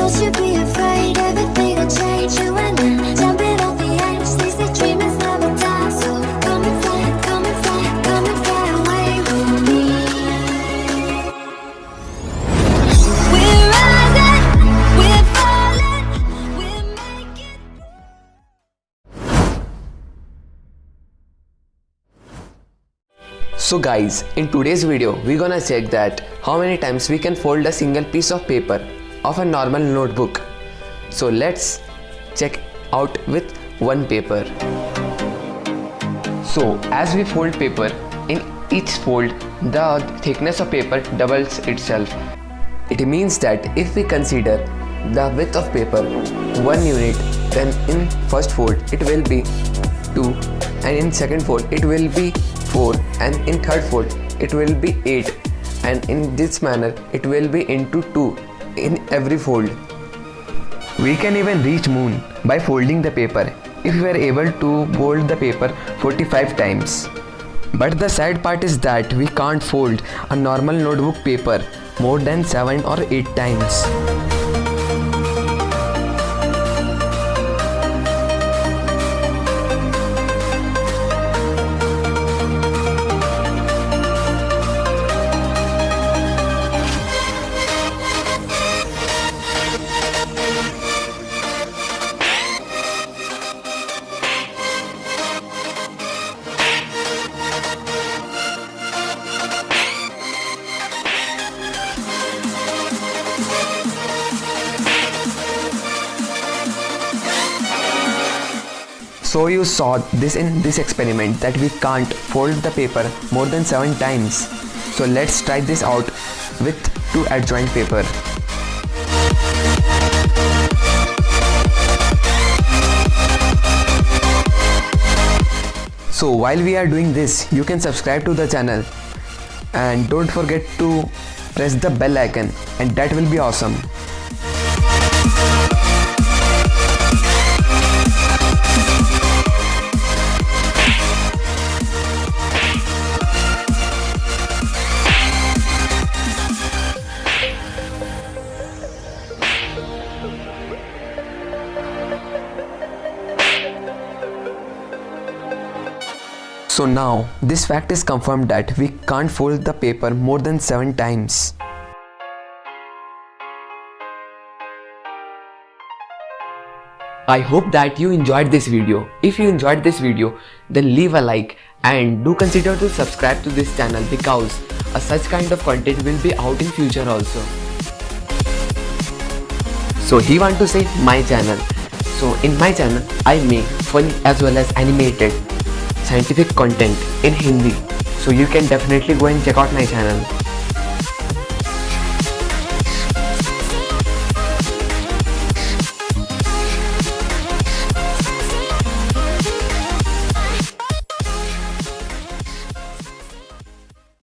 Don't you be afraid, everything will change. You and I, jumping off the edge. They say dreamers never die. So come and fly, come and fly, come and fly away with me. We're rising, we're falling, we're making. So guys, in today's video, we're gonna check that how many times we can fold a single piece of paper of a normal notebook. So let's check out with one paper. So as we fold paper, in each fold, the thickness of paper doubles itself. It means that if we consider the width of paper 1 unit, then in first fold it will be 2, and in second fold it will be 4, and in third fold it will be 8, and in this manner it will be into 2 in every fold. We can even reach moon by folding the paper if we are able to fold the paper 45 times. But the sad part is that we can't fold a normal notebook paper more than 7 or 8 times. So you saw this in this experiment that we can't fold the paper more than 7 times. So let's try this out with 2 adjoint paper. So while we are doing this, you can subscribe to the channel and don't forget to press the bell icon, and that will be awesome. So now this fact is confirmed that we can't fold the paper more than 7 times. I hope that you enjoyed this video. If you enjoyed this video, then leave a like and do consider to subscribe to this channel because such kind of content will be out in future also. So he want to say my channel. So in my channel I make funny as well as animated scientific content in Hindi, so you can definitely go and check out my channel.